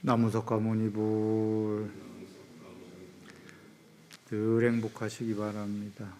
남우석 가모니불 늘 행복하시기 바랍니다.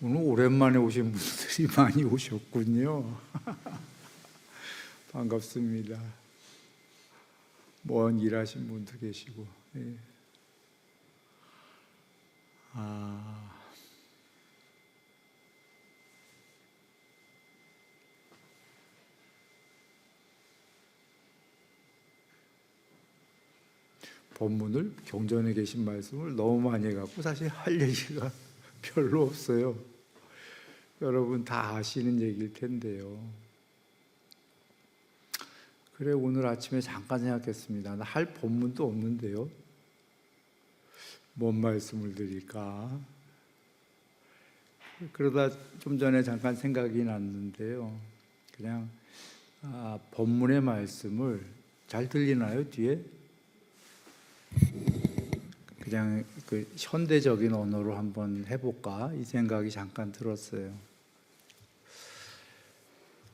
오늘 오랜만에 오신 분들이 많이 오셨군요. 반갑습니다. 먼 일하신 분도 계시고. 네. 본문을 경전에 계신 말씀을 너무 많이 해갖고 사실 할 얘기가 별로 없어요. 여러분 다 아시는 얘기일 텐데요. 그래, 오늘 아침에 잠깐 생각했습니다. 나 할 본문도 없는데요. 뭔 말씀을 드릴까? 그러다 좀 전에 잠깐 생각이 났는데요. 그냥 본문의 말씀을 잘 들리나요, 뒤에? 그냥 그 현대적인 언어로 한번 해볼까? 이 생각이 잠깐 들었어요.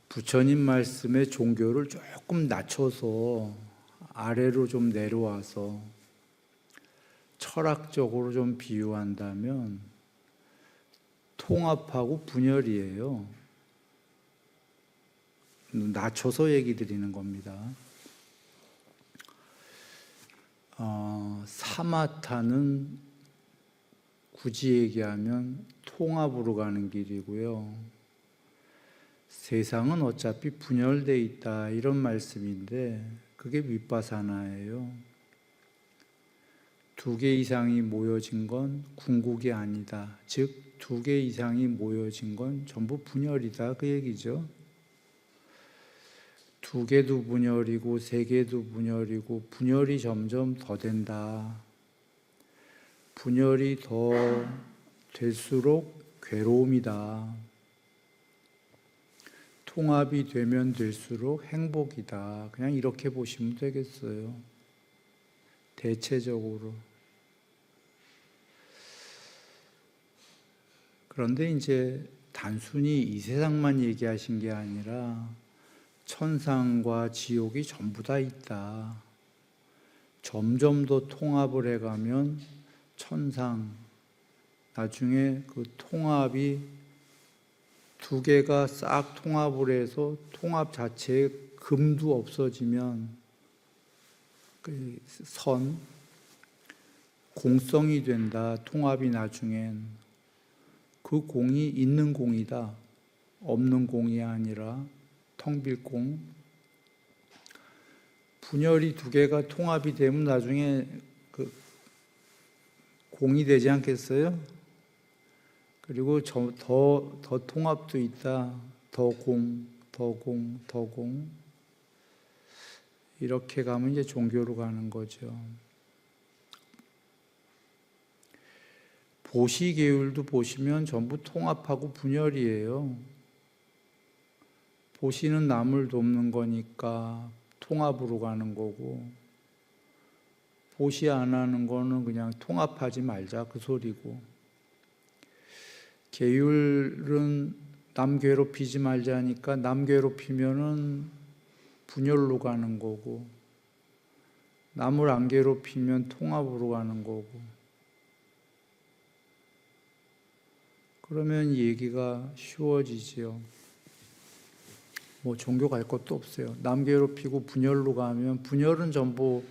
부처님 말씀의 종교를 조금 낮춰서 아래로 좀 내려와서 철학적으로 좀 비유한다면 통합하고 분열이에요. 낮춰서 얘기 드리는 겁니다. 사마타는 굳이 얘기하면 통합으로 가는 길이고요. 세상은 어차피 분열되어 있다, 이런 말씀인데 그게 윗바사나예요. 두 개 이상이 모여진 건 궁극이 아니다. 즉, 두 개 이상이 모여진 건 전부 분열이다, 그 얘기죠. 두 개도 분열이고 세 개도 분열이고 분열이 점점 더 된다. 분열이 더 될수록 괴로움이다. 통합이 되면 될수록 행복이다. 그냥 이렇게 보시면 되겠어요. 대체적으로. 그런데 이제 단순히 이 세상만 얘기하신 게 아니라 천상과 지옥이 전부 다 있다. 점점 더 통합을 해가면 천상, 나중에 그 통합이 두 개가 싹 통합을 해서 통합 자체에 금도 없어지면 그 선, 공성이 된다. 통합이 나중엔 그 공이 있는 공이다. 없는 공이 아니라 텅 빌 공. 분열이 두 개가 통합이 되면 나중에 그 공이 되지 않겠어요? 그리고 더 통합도 있다. 더 공, 더 공, 더 공. 이렇게 가면 이제 종교로 가는 거죠. 보시 계율도 보시면 전부 통합하고 분열이에요. 보시는 남을 돕는 거니까 통합으로 가는 거고, 보시 안 하는 거는 그냥 통합하지 말자, 그 소리고. 계율은 남 괴롭히지 말자니까 남 괴롭히면은 분열로 가는 거고, 남을 안 괴롭히면 통합으로 가는 거고. 그러면 얘기가 쉬워지지요. 뭐 종교 갈 것도 없어요. 남 괴롭히고 분열로 가면 분열은 전부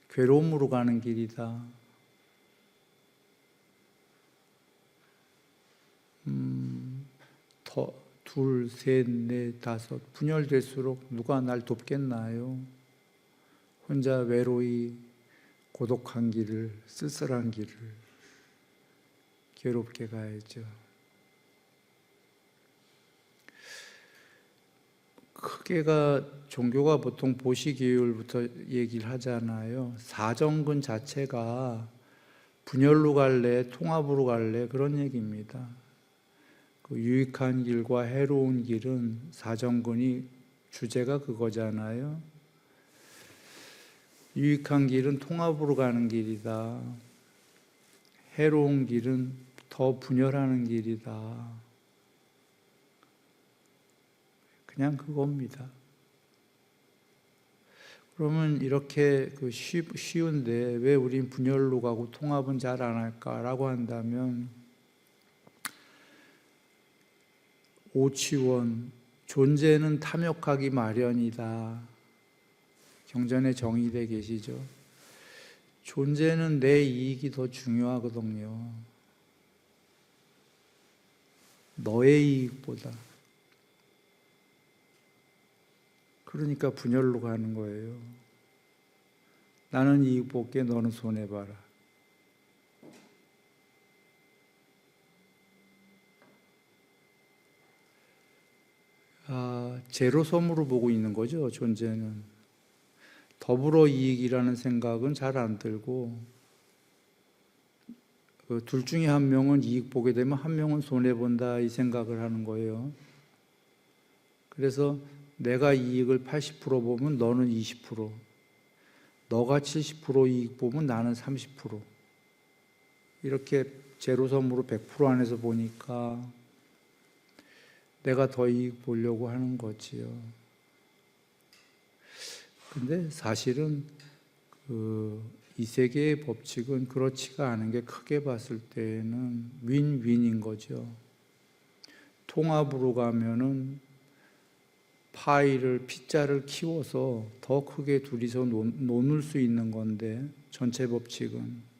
괴로움으로 가는 길이다. 둘, 셋, 넷, 다섯 분열될수록 누가 날 돕겠나요? 혼자 외로이 고독한 길을, 쓸쓸한 길을 괴롭게 가야죠. 크게가 종교가 보통 보시 계율부터 얘기를 하잖아요. 사정근 자체가 분열로 갈래, 통합으로 갈래, 그런 얘기입니다. 그 유익한 길과 해로운 길은 사정근이 주제가 그거잖아요. 유익한 길은 통합으로 가는 길이다. 해로운 길은 더 분열하는 길이다. 그냥 그겁니다. 그러면 이렇게 쉬운데 왜 우린 분열로 가고 통합은 잘 안 할까라고 한다면, 오치원, 존재는 탐욕하기 마련이다. 경전에 정의돼 계시죠. 존재는 내 이익이 더 중요하거든요. 너의 이익보다. 그러니까 분열로 가는 거예요. 나는 이익 볼게, 너는 손해봐라. 제로섬으로 보고 있는 거죠, 존재는. 더불어 이익이라는 생각은 잘 안 들고, 둘 중에 한 명은 이익 보게 되면 한 명은 손해본다, 이 생각을 하는 거예요. 그래서 내가 이익을 80% 보면 너는 20%, 너가 70% 이익 보면 나는 30%, 이렇게 제로섬으로 100% 안에서 보니까 내가 더 이익 보려고 하는 거지요. 근데 사실은 이 세계의 법칙은 그렇지가 않은 게, 크게 봤을 때는 윈윈인 거죠. 통합으로 가면은 피자를 키워서 더 크게 둘이서 노는 수 있는 건데, 전체 법칙은.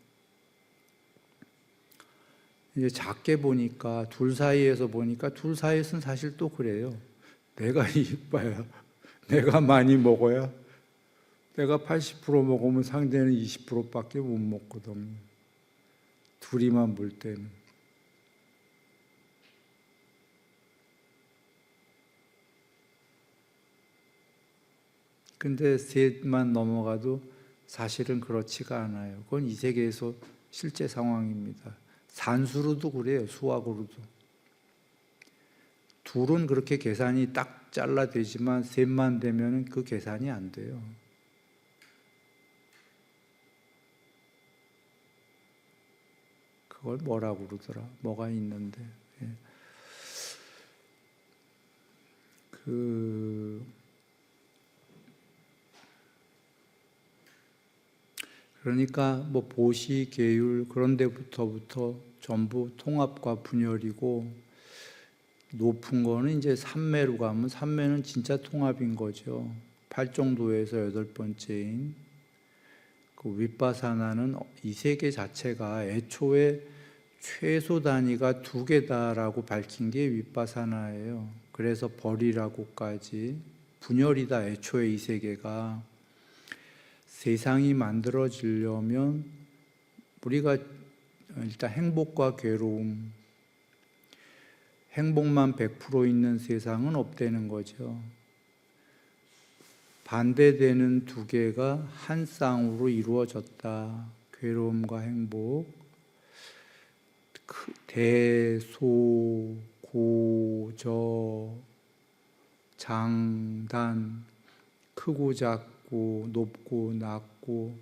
이제 작게 보니까, 둘 사이에서 보니까, 둘 사이에서는 사실 또 그래요. 내가 이익 봐야, 내가 많이 먹어야, 내가 80% 먹으면 상대는 20%밖에 못 먹거든요. 둘이만 볼 때는. 근데 셋만 넘어가도 사실은 그렇지가 않아요. 그건 이 세계에서 실제 상황입니다. 산수로도 그래요, 수학으로도. 둘은 그렇게 계산이 딱 잘라되지만 셋만 되면 그 계산이 안 돼요. 그걸 뭐라고 그러더라? 뭐가 있는데. 그러니까 뭐 보시, 계율 그런 데부터 전부 통합과 분열이고, 높은 거는 이제 삼매로 가면, 삼매는 진짜 통합인 거죠. 8정도에서 8번째인 그 윗바사나는 이 세계 자체가 애초에 최소 단위가 2개다라고 밝힌 게 윗바사나예요. 그래서 벌이라고까지, 분열이다 애초에 이 세계가. 세상이 만들어지려면 우리가 일단 행복과 괴로움, 행복만 100% 있는 세상은 없다는 거죠. 반대되는 2개가 한 쌍으로 이루어졌다. 괴로움과 행복. 대소, 고, 저, 장단, 크고 작고, 높고 낮고,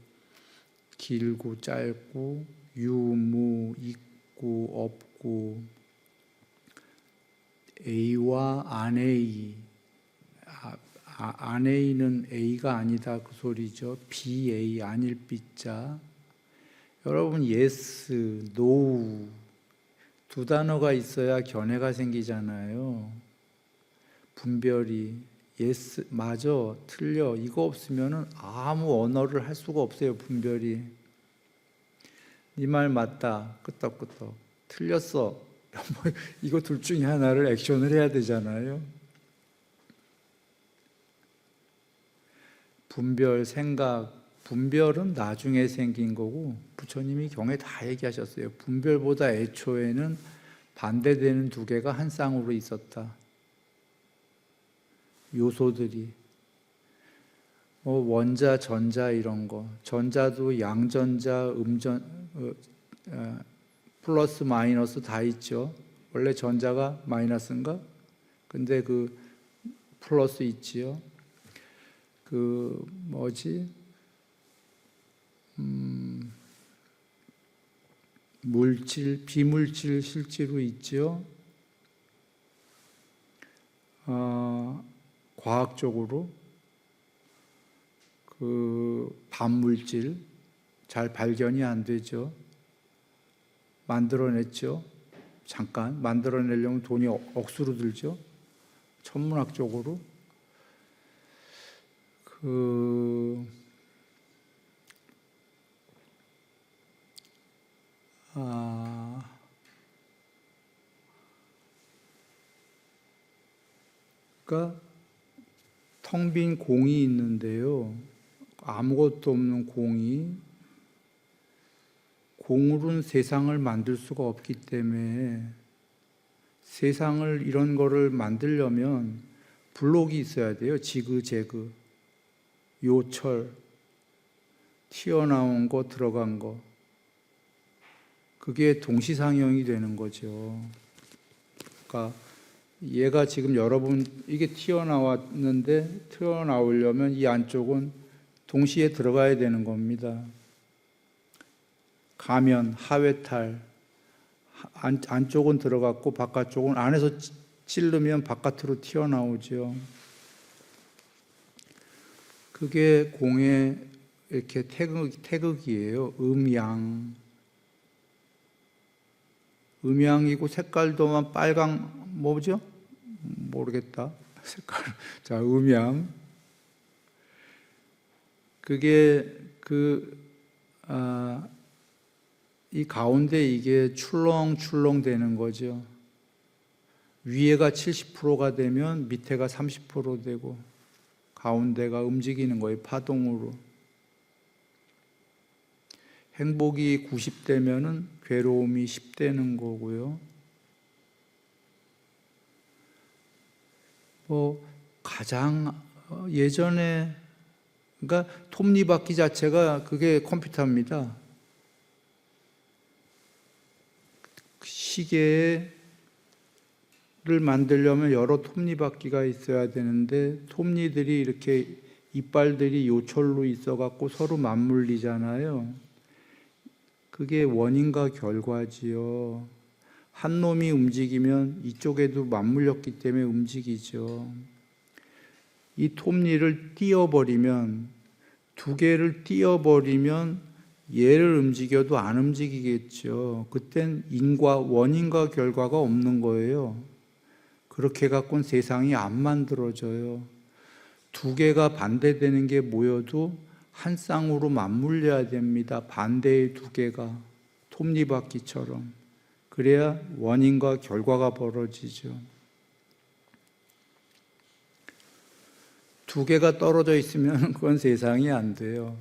길고 짧고, 유무, 있고 없고, A와 안 A, 안 A는 A가 아니다 그 소리죠. BA, 아닐 B자. 여러분, yes, no 두 단어가 있어야 견해가 생기잖아요. 분별이 yes, 맞아, 틀려, 이거 없으면 아무 언어를 할 수가 없어요. 분별이. 네 말 맞다, 끄떡끄떡. 틀렸어, 이거 둘 중에 하나를 액션을 해야 되잖아요. 분별, 생각, 분별은 나중에 생긴 거고, 부처님이 경에 다 얘기하셨어요. 분별보다 애초에는 반대되는 2개가 한 쌍으로 있었다. 요소들이 원자, 전자 이런 거. 전자도 양전자, 플러스 마이너스 다 있죠. 원래 전자가 마이너스인가? 근데 그 플러스 있지요. 그 물질, 비물질 실제로 있죠. 과학적으로 그 반물질 잘 발견이 안 되죠. 만들어냈죠. 잠깐 만들어내려면 돈이 억수로 들죠. 천문학적으로 그러니까 텅 빈 공이 있는데요. 아무것도 없는 공으로는 세상을 만들 수가 없기 때문에 세상을 이런 거를 만들려면 블록이 있어야 돼요. 지그재그, 요철, 튀어나온 거, 들어간 거. 그게 동시상용이 되는 거죠. 그러니까 얘가 지금 여러분 이게 튀어나왔는데 튀어나오려면 이 안쪽은 동시에 들어가야 되는 겁니다. 가면, 하회탈, 안쪽은 들어갔고 바깥쪽은 안에서 찌르면 바깥으로 튀어나오죠. 그게 공의 이렇게 태극이에요. 음양이고 색깔도만 빨강 뭐죠? 모르겠다. 색깔. 자, 음양. 그게 이 가운데 이게 출렁출렁 되는 거죠. 위에가 70%가 되면 밑에가 30% 되고 가운데가 움직이는 거예요. 파동으로. 행복이 90되면은 괴로움이 10되는 거고요. 가장 예전에 그러니까 톱니바퀴 자체가 그게 컴퓨터입니다. 시계를 만들려면 여러 톱니바퀴가 있어야 되는데 톱니들이 이렇게 이빨들이 요철로 있어갖고 서로 맞물리잖아요. 그게 원인과 결과지요. 한 놈이 움직이면 이쪽에도 맞물렸기 때문에 움직이죠. 이 톱니를 띄어버리면, 두 개를 띄어버리면 얘를 움직여도 안 움직이겠죠. 그땐 원인과 결과가 없는 거예요. 그렇게 갖고는 세상이 안 만들어져요. 두 개가 반대되는 게 모여도 한 쌍으로 맞물려야 됩니다. 반대의 두 개가 톱니바퀴처럼. 그래야 원인과 결과가 벌어지죠. 두 개가 떨어져 있으면 그건 세상이 안 돼요.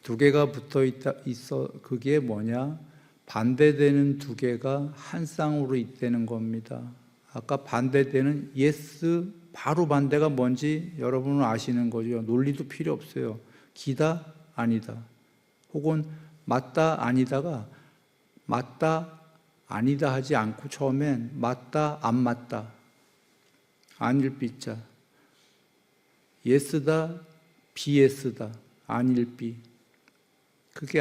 두 개가 붙어 있어. 그게 뭐냐? 반대되는 두 개가 한 쌍으로 있다는 겁니다. 아까 반대되는 yes, 바로 반대가 뭔지 여러분은 아시는 거죠. 논리도 필요 없어요. 기다, 아니다. 혹은 맞다, 아니다가 맞다, 아니다 하지 않고 처음엔 맞다, 안 맞다. 아닐 삐자. 예스다, 비예스다. 아닐 삐. 그게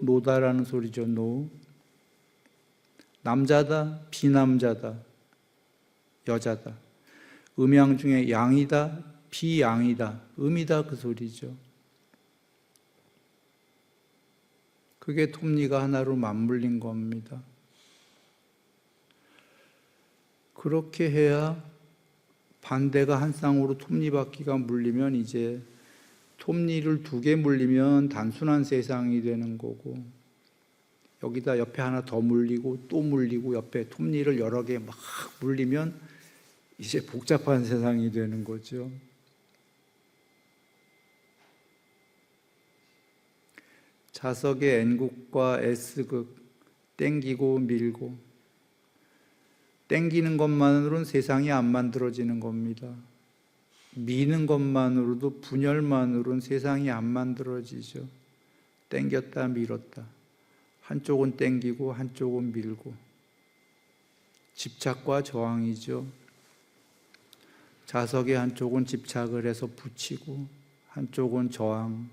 노다라는 소리죠. 노. 남자다, 비남자다. 여자다. 음양 중에 양이다, 비양이다. 음이다 그 소리죠. 그게 톱니가 하나로 맞물린 겁니다. 그렇게 해야 반대가 한 쌍으로 톱니바퀴가 물리면 이제 톱니를 두 개 물리면 단순한 세상이 되는 거고 여기다 옆에 하나 더 물리고 또 물리고 옆에 톱니를 여러 개 막 물리면 이제 복잡한 세상이 되는 거죠. 자석의 N극과 S극 땡기고 밀고 땡기는 것만으로는 세상이 안 만들어지는 겁니다. 미는 것만으로도 분열만으로는 세상이 안 만들어지죠. 땡겼다 밀었다. 한쪽은 땡기고 한쪽은 밀고. 집착과 저항이죠. 자석의 한쪽은 집착을 해서 붙이고 한쪽은 저항.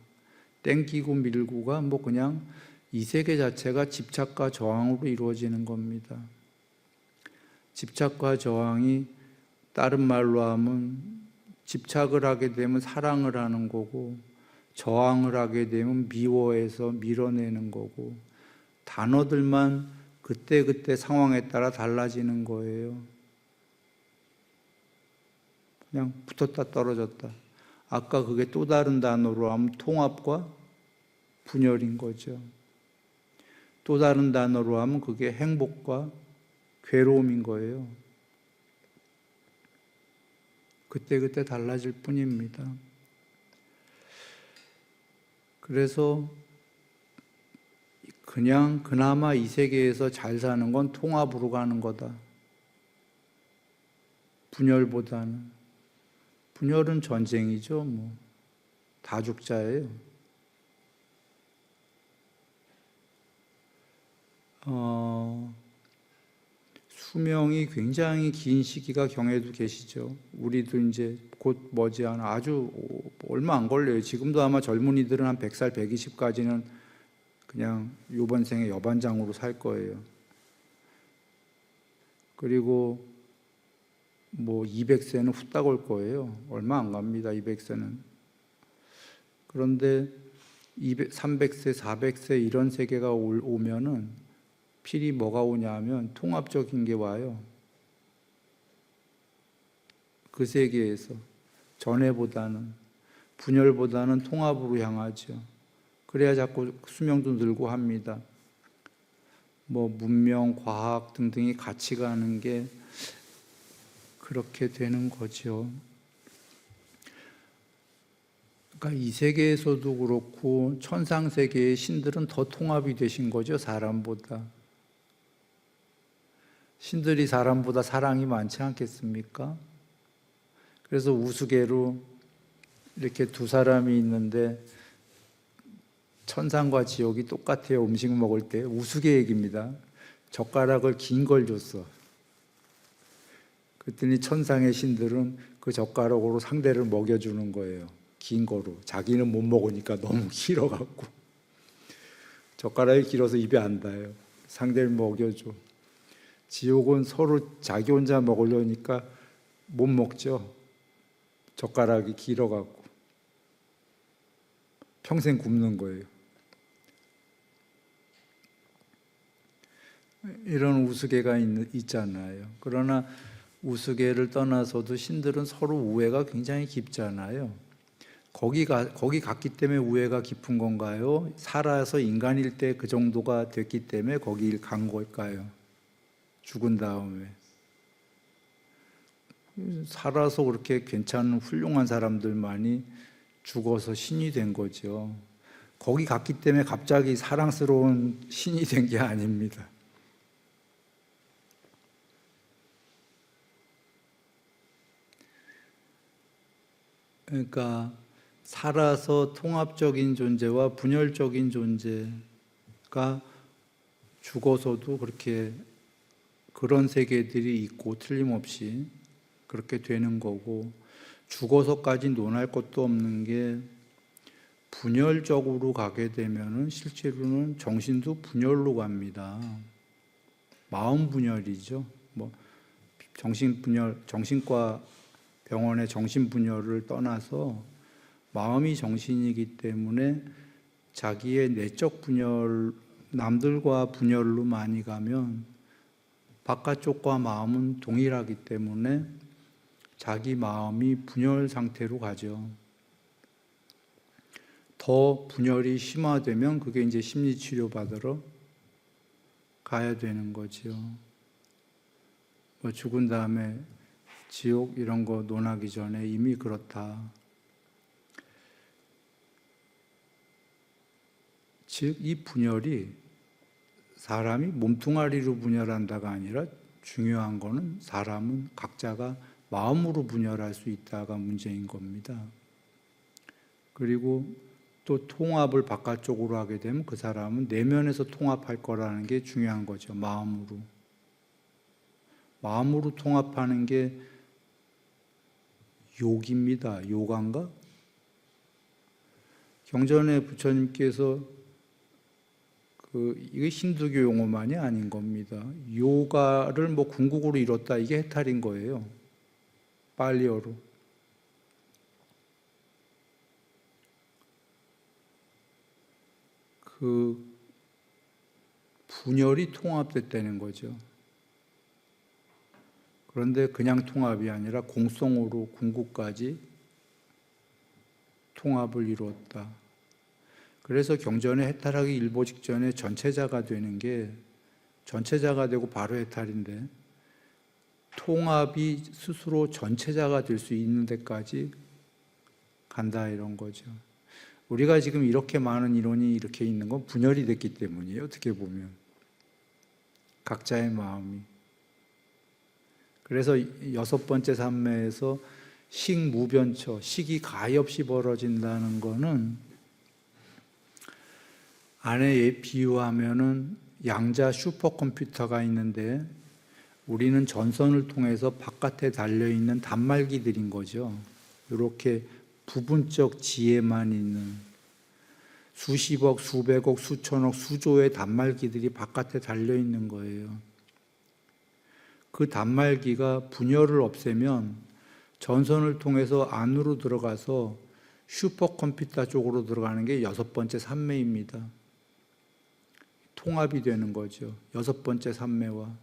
땡기고 밀고가 뭐 그냥 이 세계 자체가 집착과 저항으로 이루어지는 겁니다. 집착과 저항이 다른 말로 하면 집착을 하게 되면 사랑을 하는 거고 저항을 하게 되면 미워해서 밀어내는 거고 단어들만 그때그때 상황에 따라 달라지는 거예요. 그냥 붙었다 떨어졌다. 아까 그게 또 다른 단어로 하면 통합과 분열인 거죠. 또 다른 단어로 하면 그게 행복과 괴로움인 거예요. 그때그때 달라질 뿐입니다. 그래서 그냥 그나마 이 세계에서 잘 사는 건 통합으로 가는 거다. 분열보다는. 분열은 전쟁이죠. 뭐 다죽자예요. 수명이 굉장히 긴 시기가 경에도 계시죠. 우리도 이제 곧 머지않아 아주 얼마 안 걸려요. 지금도 아마 젊은이들은 한 100살, 120까지는 그냥 요번 생에 여반장으로 살 거예요. 그리고 뭐 200세는 후딱 올 거예요. 얼마 안 갑니다. 200세는. 그런데 300세, 400세 이런 세계가 오면은 필히 뭐가 오냐면 통합적인 게 와요. 그 세계에서 전에보다는 분열보다는 통합으로 향하죠. 그래야 자꾸 수명도 늘고 합니다. 뭐 문명, 과학 등등이 같이 가는 게 그렇게 되는 거죠. 그러니까 이 세계에서도 그렇고 천상 세계의 신들은 더 통합이 되신 거죠, 사람보다. 신들이 사람보다 사랑이 많지 않겠습니까? 그래서 우스개로 이렇게 두 사람이 있는데 천상과 지옥이 똑같아요. 음식 먹을 때. 우스개 얘기입니다. 젓가락을 긴 걸 줬어. 그랬더니 천상의 신들은 그 젓가락으로 상대를 먹여주는 거예요. 긴 거로. 자기는 못 먹으니까 너무 길어갖고. 젓가락이 길어서 입에 안 닿아요. 상대를 먹여줘. 지옥은 서로 자기 혼자 먹으려니까 못 먹죠. 젓가락이 길어갖고. 평생 굶는 거예요. 이런 우스개가 있잖아요. 그러나 우스개를 떠나서도 신들은 서로 우애가 굉장히 깊잖아요. 거기 갔기 때문에 우애가 깊은 건가요? 살아서 인간일 때 그 정도가 됐기 때문에 거길 간 걸까요? 죽은 다음에. 살아서 그렇게 괜찮은 훌륭한 사람들만이 죽어서 신이 된 거죠. 거기 갔기 때문에 갑자기 사랑스러운 신이 된 게 아닙니다. 그러니까 살아서 통합적인 존재와 분열적인 존재가 죽어서도 그렇게 그런 세계들이 있고 틀림없이 그렇게 되는 거고, 죽어서까지 논할 것도 없는 게 분열적으로 가게 되면은 실제로는 정신도 분열로 갑니다. 마음 분열이죠. 뭐 정신 분열, 정신과 병원의 정신 분열을 떠나서 마음이 정신이기 때문에 자기의 내적 분열, 남들과 분열로 많이 가면 바깥쪽과 마음은 동일하기 때문에 자기 마음이 분열 상태로 가죠. 더 분열이 심화되면 그게 이제 심리치료 받으러 가야 되는 거죠. 뭐 죽은 다음에 지옥 이런 거 논하기 전에 이미 그렇다. 즉, 이 분열이 사람이 몸뚱아리로 분열한다가 아니라 중요한 거는 사람은 각자가 마음으로 분열할 수 있다가 문제인 겁니다. 그리고 또 통합을 바깥쪽으로 하게 되면 그 사람은 내면에서 통합할 거라는 게 중요한 거죠. 마음으로. 마음으로 통합하는 게 요기입니다. 요가인가? 경전에 부처님께서 이게 힌두교 용어만이 아닌 겁니다. 요가를 뭐 궁극으로 이뤘다, 이게 해탈인 거예요. 빨리어로. 분열이 통합됐다는 거죠. 그런데 그냥 통합이 아니라 공성으로 궁극까지 통합을 이루었다. 그래서 경전에 해탈하기 일보 직전에 전체자가 되는 게, 전체자가 되고 바로 해탈인데, 통합이 스스로 전체자가 될 수 있는 데까지 간다, 이런 거죠. 우리가 지금 이렇게 많은 인원이 이렇게 있는 건 분열이 됐기 때문이에요. 어떻게 보면 각자의 마음이. 그래서 6번째 산매에서 식무변처, 식이 가히 없이 벌어진다는 거는, 안에 비유하면은 양자 슈퍼컴퓨터가 있는데 우리는 전선을 통해서 바깥에 달려있는 단말기들인 거죠. 이렇게 부분적 지혜만 있는 수십억, 수백억, 수천억, 수조의 단말기들이 바깥에 달려있는 거예요. 그 단말기가 분열을 없애면 전선을 통해서 안으로 들어가서 슈퍼컴퓨터 쪽으로 들어가는 게 6번째 산매입니다. 통합이 되는 거죠. 6번째 산매와.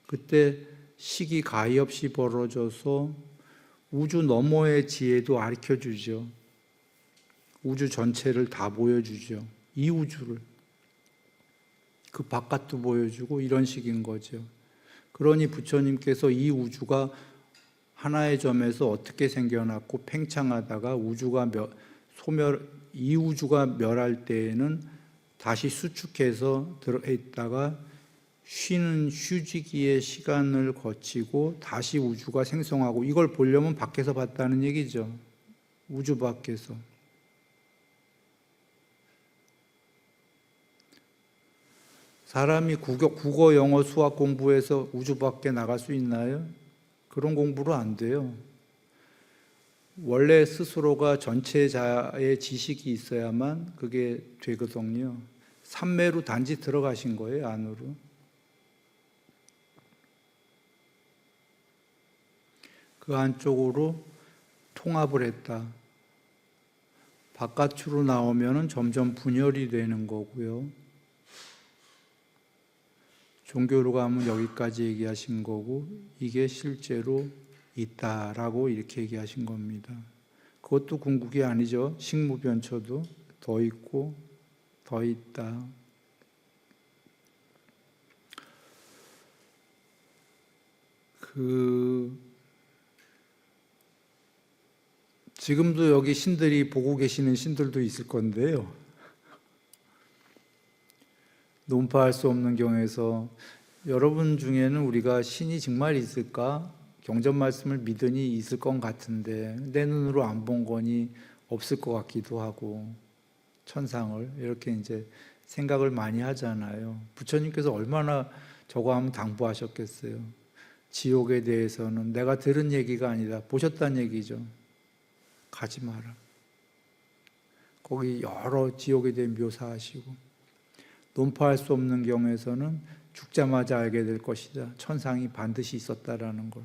그때 식이 가히 없이 벌어져서 우주 너머의 지혜도 가르쳐주죠. 우주 전체를 다 보여주죠. 이 우주를. 그 바깥도 보여주고 이런 식인 거죠. 그러니 부처님께서 이 우주가 하나의 점에서 어떻게 생겨났고 팽창하다가 이 우주가 멸할 때에는 다시 수축해서 들어있다가 쉬는 휴지기의 시간을 거치고 다시 우주가 생성하고, 이걸 보려면 밖에서 봤다는 얘기죠. 우주 밖에서. 사람이 국어, 영어, 수학 공부해서 우주 밖에 나갈 수 있나요? 그런 공부로 안 돼요. 원래 스스로가 전체자의 지식이 있어야만 그게 되거든요. 산매로 단지 들어가신 거예요, 안으로. 그 안쪽으로 통합을 했다. 바깥으로 나오면 점점 분열이 되는 거고요. 종교로 가면 여기까지 얘기하신 거고, 이게 실제로 있다라고 이렇게 얘기하신 겁니다. 그것도 궁극이 아니죠. 식무변처도 더 있고 더 있다. 지금도 여기 신들이 보고 계시는 신들도 있을 건데요. 논파할 수 없는 경에서 여러분 중에는 우리가 신이 정말 있을까? 경전 말씀을 믿으니 있을 것 같은데 내 눈으로 안 본 거니 없을 것 같기도 하고, 천상을 이렇게 이제 생각을 많이 하잖아요. 부처님께서 얼마나 저거 하면 당부하셨겠어요. 지옥에 대해서는 내가 들은 얘기가 아니다, 보셨다는 얘기죠. 가지 마라. 거기 여러 지옥에 대해 묘사하시고, 논파할 수 없는 경에서는 죽자마자 알게 될 것이다. 천상이 반드시 있었다라는 걸.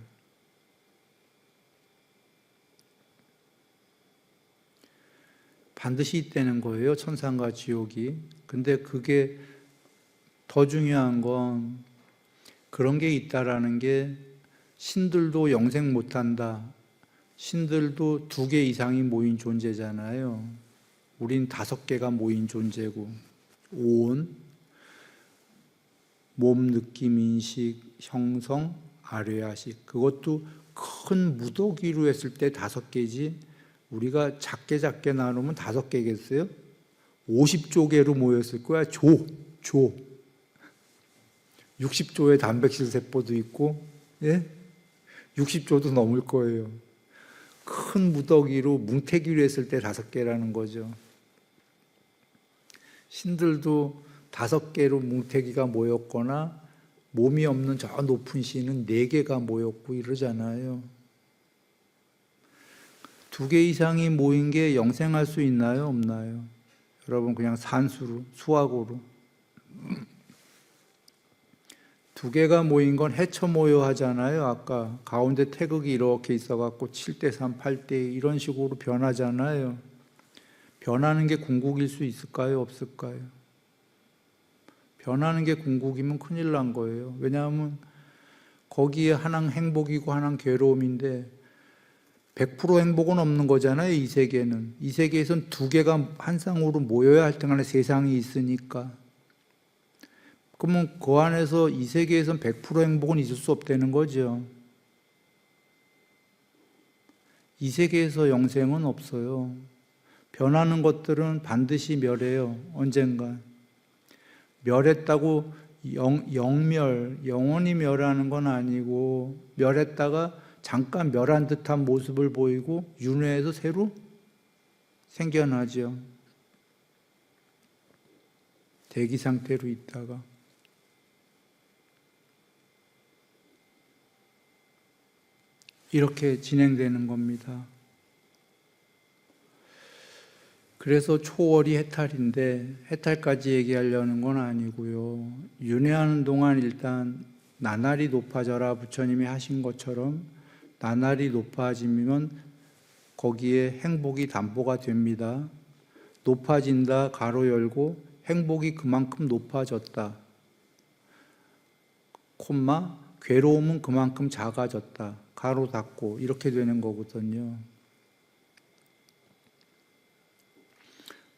반드시 있다는 거예요, 천상과 지옥이. 근데 그게 더 중요한 건 그런 게 있다라는 게, 신들도 영생 못한다. 신들도 2개 이상이 모인 존재잖아요. 우린 5개가 모인 존재고, 온, 몸, 느낌, 인식, 형성, 아뢰아식, 그것도 큰 무더기로 했을 때 5개지, 우리가 작게 나누면 5개겠어요? 50조 개로 모였을 거야. 60조의 단백질 세포도 있고, 예? 60조도 넘을 거예요. 큰 무더기로 뭉태기로 했을 때 5개라는 거죠. 신들도 5개로 뭉태기가 모였거나 몸이 없는 저 높은 신은 4개가 모였고 이러잖아요. 2개 이상이 모인 게 영생할 수 있나요? 없나요? 여러분 그냥 산수로, 수학으로 2개가 모인 건 해처 모여 하잖아요. 아까 가운데 태극이 이렇게 있어갖고 7대3, 8대2 이런 식으로 변하잖아요. 변하는 게 궁극일 수 있을까요? 없을까요? 변하는 게 궁극이면 큰일 난 거예요. 왜냐하면 거기에 하나는 행복이고 하나는 괴로움인데 100% 행복은 없는 거잖아요. 이 세계는. 이 세계에선 2개가 한 쌍으로 모여야 할 때 간에 세상이 있으니까. 그러면 그 안에서 이 세계에선 100% 행복은 있을 수 없다는 거죠. 이 세계에서 영생은 없어요. 변하는 것들은 반드시 멸해요. 언젠가. 멸했다고 영멸, 영원히 멸하는 건 아니고 멸했다가 잠깐 멸한 듯한 모습을 보이고 윤회에서 새로 생겨나죠. 대기 상태로 있다가. 이렇게 진행되는 겁니다. 그래서 초월이 해탈인데 해탈까지 얘기하려는 건 아니고요. 윤회하는 동안 일단 나날이 높아져라 부처님이 하신 것처럼 나날이 높아지면 거기에 행복이 담보가 됩니다. 높아진다 가로 열고 행복이 그만큼 높아졌다. 콤마 괴로움은 그만큼 작아졌다. 가로 닫고 이렇게 되는 거거든요.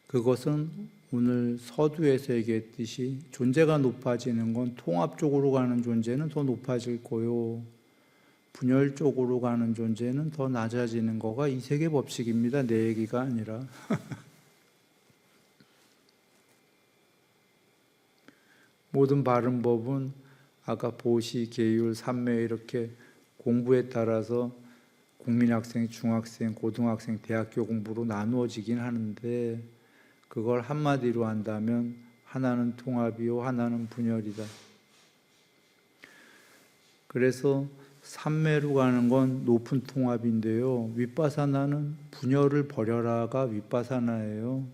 그것은 오늘 서두에서 얘기했듯이 존재가 높아지는 건 통합 쪽으로 가는 존재는 더 높아질 거요. 분열 쪽으로 가는 존재는 더 낮아지는 거가 이 세계 법칙입니다. 내 얘기가 아니라. 모든 바른 법은 아까 보시, 계율, 삼매 이렇게 공부에 따라서 국민학생, 중학생, 고등학생, 대학교 공부로 나누어지긴 하는데 그걸 한마디로 한다면 하나는 통합이요 하나는 분열이다. 그래서 삼매로 가는 건 높은 통합인데요. 윗바사나는 분열을 버려라가 윗바사나예요.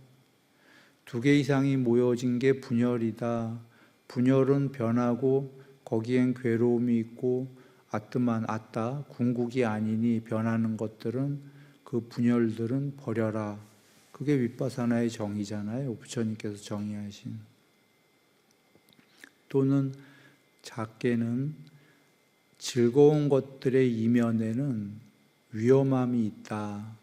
2개 이상이 모여진 게 분열이다. 분열은 변하고 거기엔 괴로움이 있고 아뜨만 아따 궁극이 아니니 변하는 것들은 그 분열들은 버려라. 그게 윗바사나의 정의잖아요. 부처님께서 정의하신. 또는 작게는 즐거운 것들의 이면에는 위험함이 있다.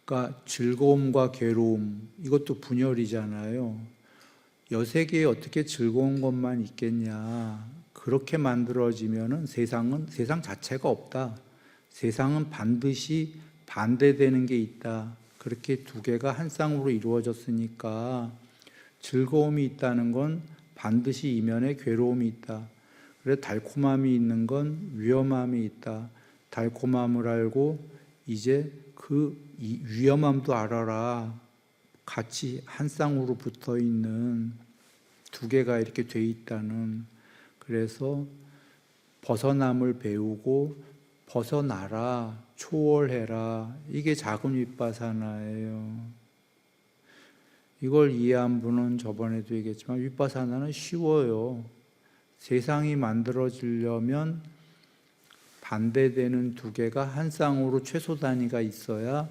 그러니까 즐거움과 괴로움 이것도 분열이잖아요. 여세계에 어떻게 즐거운 것만 있겠냐. 그렇게 만들어지면은 세상 자체가 없다. 세상은 반드시 반대되는 게 있다. 그렇게 2개가 한 쌍으로 이루어졌으니까 즐거움이 있다는 건 반드시 이면에 괴로움이 있다. 그래서 달콤함이 있는 건 위험함이 있다. 달콤함을 알고 이제 그 위험함도 알아라. 같이 한 쌍으로 붙어 있는 2개가 이렇게 돼 있다는. 그래서 벗어남을 배우고 벗어나라, 초월해라. 이게 작은 윗바사나예요. 이걸 이해한 분은 저번에도 얘기했지만 윗바사나는 쉬워요. 세상이 만들어지려면 반대되는 2개가 한 쌍으로 최소 단위가 있어야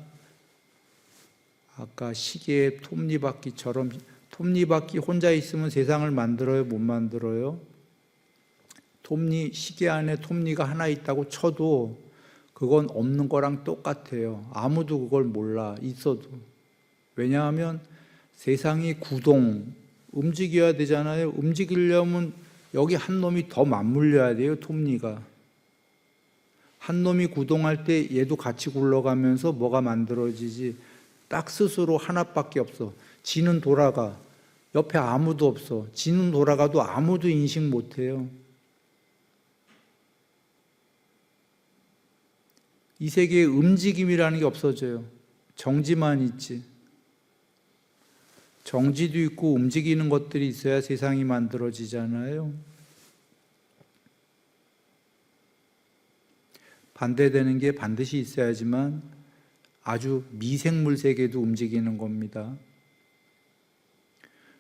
아까 시계의 톱니바퀴처럼 톱니바퀴 혼자 있으면 세상을 만들어요? 못 만들어요? 시계 안에 톱니가 하나 있다고 쳐도 그건 없는 거랑 똑같아요. 아무도 그걸 몰라, 있어도. 왜냐하면 세상이 움직여야 되잖아요. 움직이려면 여기 한 놈이 더 맞물려야 돼요, 톱니가. 한 놈이 구동할 때 얘도 같이 굴러가면서 뭐가 만들어지지. 딱 스스로 하나밖에 없어. 지는 돌아가. 옆에 아무도 없어. 지는 돌아가도 아무도 인식 못해요. 이 세계에 움직임이라는 게 없어져요. 정지만 있지. 정지도 있고 움직이는 것들이 있어야 세상이 만들어지잖아요. 반대되는 게 반드시 있어야지만 아주 미생물 세계도 움직이는 겁니다.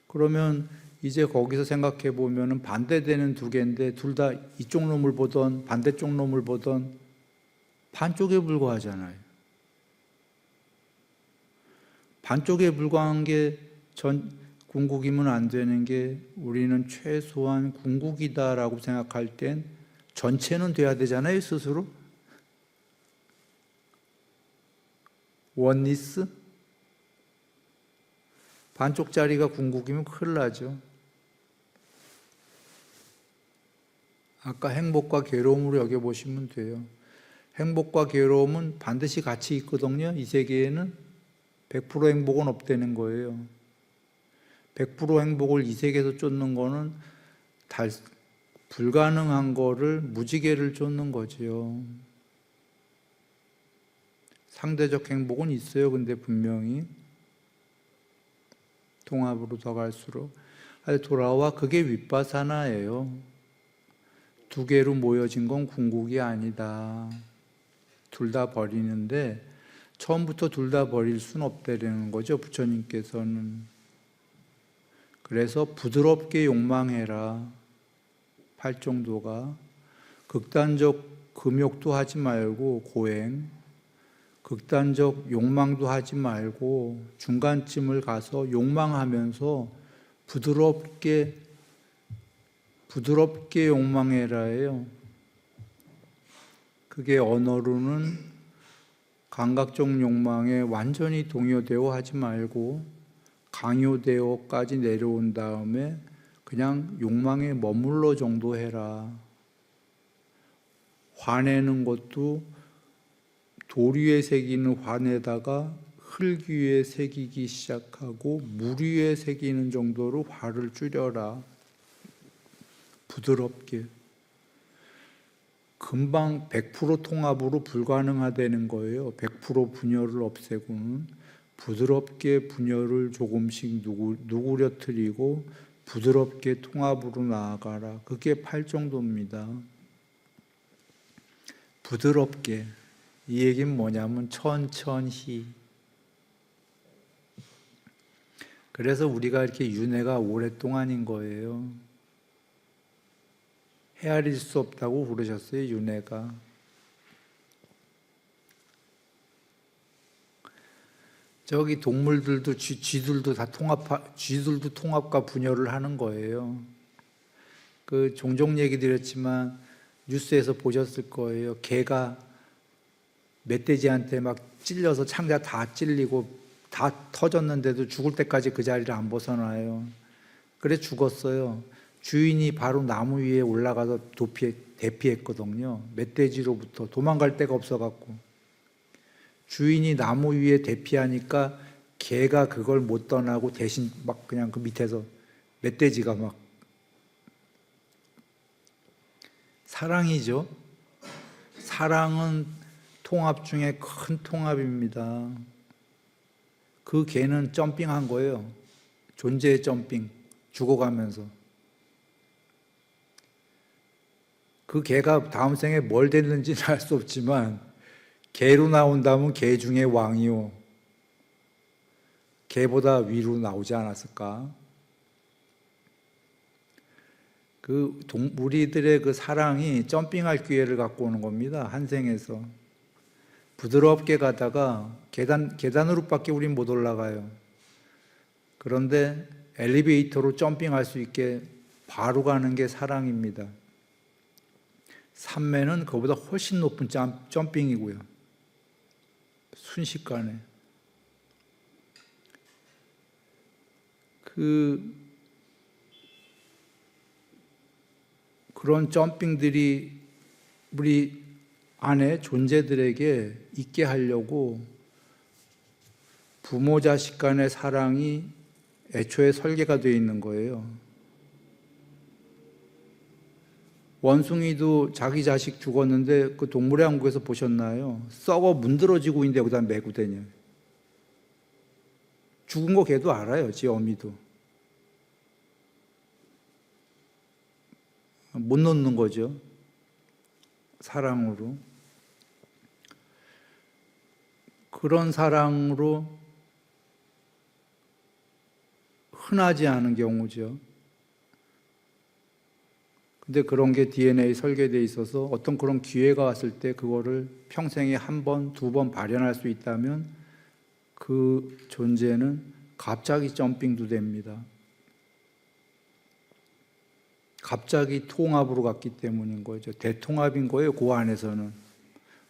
그러면 이제 거기서 생각해 보면 반대되는 두 개인데 둘 다 이쪽 놈을 보던 반대쪽 놈을 보던 반쪽에 불과하잖아요. 반쪽에 불과한 게 전 궁극이면 안 되는 게 우리는 최소한 궁극이다라고 생각할 땐 전체는 돼야 되잖아요, 스스로. 원리스? 반쪽짜리가 궁극이면 큰일 나죠. 아까 행복과 괴로움으로 여겨보시면 돼요. 행복과 괴로움은 반드시 같이 있거든요. 이 세계에는 100% 행복은 없다는 거예요. 100% 행복을 이 세계에서 쫓는 거는 불가능한 거를 무지개를 쫓는 거죠. 상대적 행복은 있어요. 근데 분명히 통합으로 더 갈수록 돌아와 그게 윗바사나예요. 두 개로 모여진 건 궁극이 아니다. 둘 다 버리는데 처음부터 둘 다 버릴 수는 없다는 거죠. 부처님께서는. 그래서 부드럽게 욕망해라. 팔정도가 극단적 금욕도 하지 말고 고행, 극단적 욕망도 하지 말고 중간쯤을 가서 욕망하면서 부드럽게 욕망해라예요. 그게 언어로는 감각적 욕망에 완전히 동요되어 하지 말고 강요되어까지 내려온 다음에 그냥 욕망에 머물러 정도 해라. 화내는 것도 돌 위에 새기는 화내다가 흙 위에 새기기 시작하고 물 위에 새기는 정도로 화를 줄여라. 부드럽게. 금방 100% 통합으로 불가능하다는 거예요. 100% 분열을 없애고는 부드럽게 분열을 조금씩 누구려뜨리고 부드럽게 통합으로 나아가라. 그게 팔정도입니다. 부드럽게. 이 얘기는 뭐냐면 천천히. 그래서 우리가 이렇게 윤회가 오랫동안인 거예요. 헤아릴 수 없다고 부르셨어요, 윤회가. 저기 동물들도 쥐들도 다 쥐들도 통합과 분열을 하는 거예요. 그 종종 얘기 드렸지만 뉴스에서 보셨을 거예요. 개가 멧돼지한테 막 찔려서 창자 다 찔리고 다 터졌는데도 죽을 때까지 그 자리를 안 벗어나요. 그래 죽었어요. 주인이 바로 나무 위에 올라가서 대피했거든요. 멧돼지로부터 도망갈 데가 없어갖고. 주인이 나무 위에 대피하니까 개가 그걸 못 떠나고 대신 막 그냥 그 밑에서 멧돼지가 막. 사랑이죠. 사랑은 통합 중에 큰 통합입니다. 그 개는 점핑한 거예요. 존재의 점핑. 죽어가면서. 그 개가 다음 생에 뭘 됐는지는 알 수 없지만 개로 나온다면 개 중에 왕이요. 개보다 위로 나오지 않았을까? 우리들의 그 사랑이 점핑할 기회를 갖고 오는 겁니다. 한 생에서. 부드럽게 가다가 계단으로밖에 우린 못 올라가요. 그런데 엘리베이터로 점핑할 수 있게 바로 가는 게 사랑입니다. 삼매는 그보다 훨씬 높은 점핑이고요. 순식간에. 그런 점핑들이 우리 안에 존재들에게 있게 하려고 부모 자식 간의 사랑이 애초에 설계가 되어 있는 거예요. 원숭이도 자기 자식 죽었는데 그 동물의 왕국에서 보셨나요? 썩어 문드러지고 있는데 여기다 메고 다녀요. 죽은 거 걔도 알아요. 지 어미도. 못 놓는 거죠. 사랑으로. 그런 사랑으로 흔하지 않은 경우죠. 근데 그런 게 DNA 설계되어 있어서 어떤 그런 기회가 왔을 때 그거를 평생에 한 번, 두 번 발현할 수 있다면 그 존재는 갑자기 점핑도 됩니다. 갑자기 통합으로 갔기 때문인 거죠. 대통합인 거예요, 그 안에서는.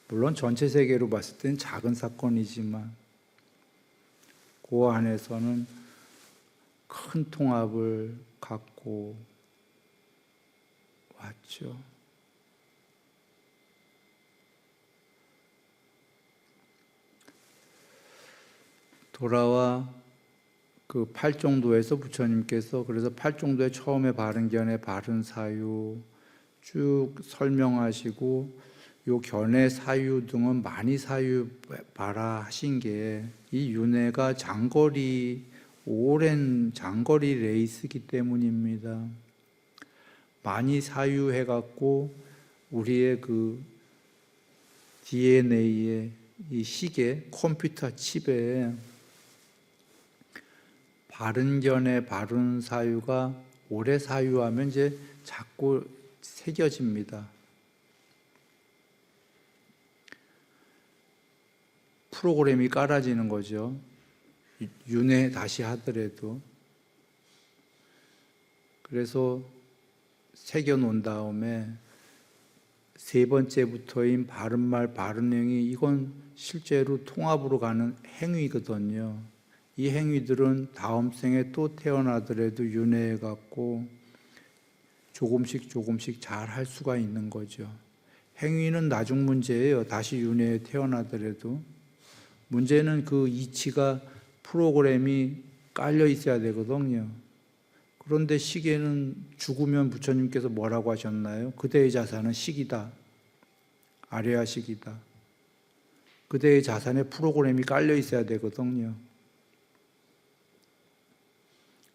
물론 전체 세계로 봤을 때는 작은 사건이지만 그 안에서는 큰 통합을 갖고 왔죠. 돌아와 그 팔정도에서 부처님께서 그래서 팔정도에 처음에 바른견해 바른사유 쭉 설명하시고 요 견해 사유 등은 많이 사유 봐라 하신 게 이 윤회가 오랜 장거리 레이스이기 때문입니다. 많이 사유해갖고 우리의 그 DNA의 이 시계, 컴퓨터 칩에 바른 견해, 바른 사유가 오래 사유하면 이제 자꾸 새겨집니다. 프로그램이 깔아지는 거죠. 윤회 다시 하더라도. 그래서 새겨 놓은 다음에 세 번째부터인 바른말, 바른행위, 이건 실제로 통합으로 가는 행위거든요. 이 행위들은 다음 생에 또 태어나더라도 윤회해 갖고 조금씩 잘 할 수가 있는 거죠. 행위는 나중 문제예요. 다시 윤회에 태어나더라도. 문제는 그 이치가 프로그램이 깔려 있어야 되거든요. 그런데 시계는 죽으면 부처님께서 뭐라고 하셨나요? 그대의 자산은 식이다. 아래아식이다. 그대의 자산에 프로그램이 깔려 있어야 되거든요.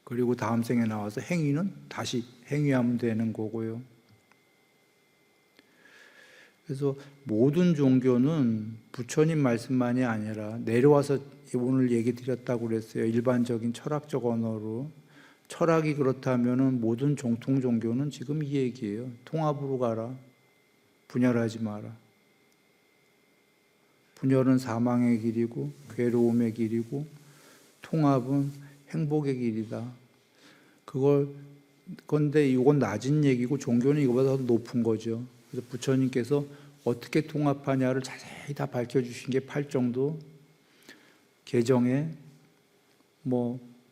그리고 다음 생에 나와서 행위는 다시 행위하면 되는 거고요. 그래서 모든 종교는 부처님 말씀만이 아니라 내려와서 오늘 얘기 드렸다고 그랬어요. 일반적인 철학적 언어로. 철학이 그렇다면 모든 정통 종교는 지금 이 얘기예요. 통합으로 가라. 분열하지 마라. 분열은 사망의 길이고 괴로움의 길이고 통합은 행복의 길이다. 그런데 이건 낮은 얘기고 종교는 이거보다 더 높은 거죠. 그래서 부처님께서 어떻게 통합하냐를 자세히 다 밝혀주신 게 팔정도, 개정에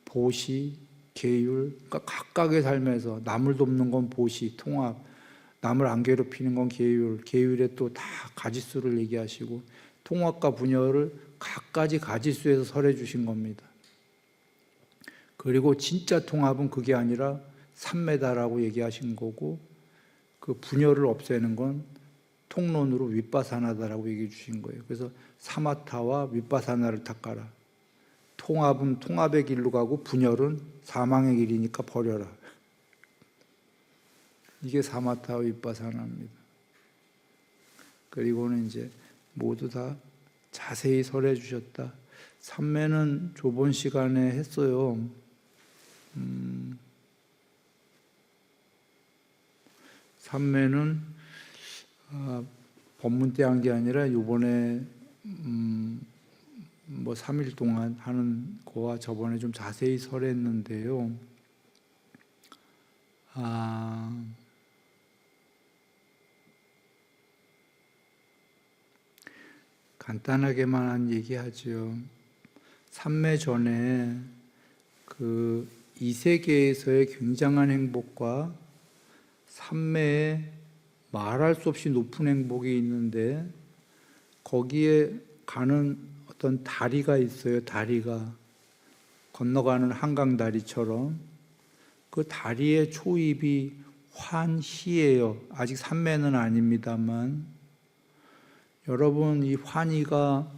보시, 계율, 그러니까 각각의 삶에서 남을 돕는 건 보시, 통합, 남을 안 괴롭히는 건 계율, 계율에 또 다 가지수를 얘기하시고 통합과 분열을 각가지 가지수에서 설해 주신 겁니다. 그리고 진짜 통합은 그게 아니라 삼매다라고 얘기하신 거고 그 분열을 없애는 건 통론으로 윗바사나다라고 얘기해 주신 거예요. 그래서 사마타와 윗바사나를 닦아라. 통합은 통합의 길로 가고 분열은 사망의 길이니까 버려라. 이게 사마타와 윗바사나입니다. 그리고는 이제 모두 다 자세히 설해 주셨다. 삼매는 좁은 시간에 했어요. 삼매는 법문 때 한 게 아니라 이번에 3일 동안 하는 거와 저번에 좀 자세히 설했는데요. 간단하게만 얘기하죠. 삼매 전에 그 이 세계에서의 굉장한 행복과 삼매에 말할 수 없이 높은 행복이 있는데 거기에 가는 어떤 다리가 있어요. 다리가 건너가는 한강다리처럼 그 다리의 초입이 환희예요. 아직 삼매는 아닙니다만 여러분 이 환희가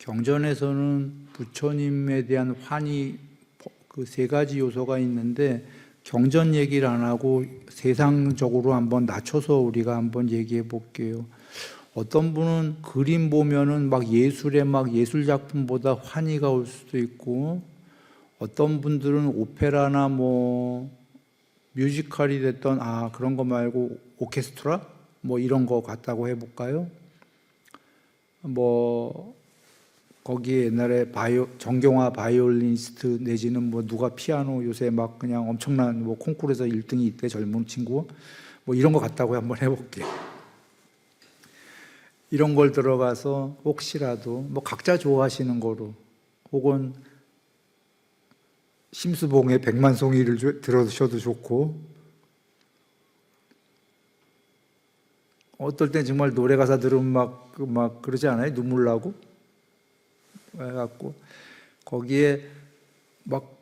경전에서는 부처님에 대한 환희 그 세 가지 요소가 있는데 경전 얘기를 안 하고 세상적으로 한번 낮춰서 우리가 한번 얘기해 볼게요. 어떤 분은 그림 보면은 막 예술의 막 예술 작품보다 환희가 올 수도 있고, 어떤 분들은 오페라나 뭐 뮤지컬이 됐던 그런 거 말고 오케스트라 뭐 이런 거 같다고 해볼까요? 뭐 거기에 옛날에 정경화 바이올리니스트 내지는 뭐 누가 피아노 요새 막 그냥 엄청난 뭐 콩쿠르에서 1등이 있대 젊은 친구 뭐 이런 거 같다고 한번 해볼게요. 이런 걸 들어가서 혹시라도 뭐 각자 좋아하시는 거로, 혹은 심수봉의 백만송이를 들으셔도 좋고, 어떨 땐 정말 노래 가사 들으면 막 그러지 않아요? 눈물 나고? 해갖고 거기에 막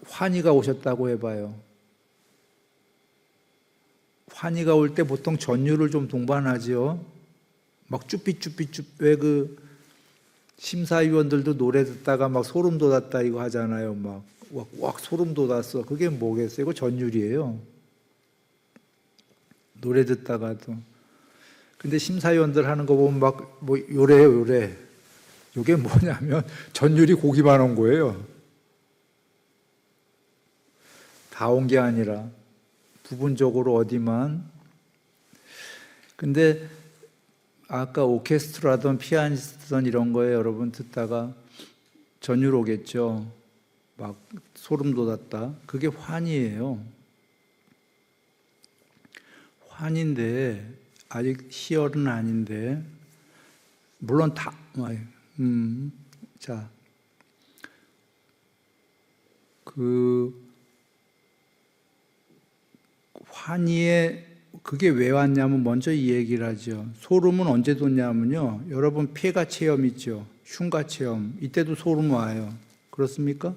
환희가 오셨다고 해봐요. 환희가 올 때 보통 전율을 좀 동반하지요. 막 쭈삐쭈삐쭈, 왜 그 심사위원들도 노래 듣다가 막 소름 돋았다 이거 하잖아요. 막 소름 돋았어. 그게 뭐겠어요? 이거 전율이에요. 노래 듣다가도. 근데 심사위원들 하는 거 보면 막 뭐 요래요, 요래. 이게 뭐냐면 전율이 고기만 온 거예요. 다 온 게 아니라 부분적으로 어디만. 근데 아까 오케스트라든 피아니스트든 이런 거에 여러분 듣다가 전율 오겠죠. 막 소름 돋았다. 그게 환희예요. 환인데 아직 희열은 아닌데, 물론 다 자, 그 환희에 그게 왜 왔냐면 먼저 이 얘기를 하죠. 소름은 언제 돋냐면요, 여러분 폐가 체험 있죠. 흉가 체험. 이때도 소름 와요. 그렇습니까?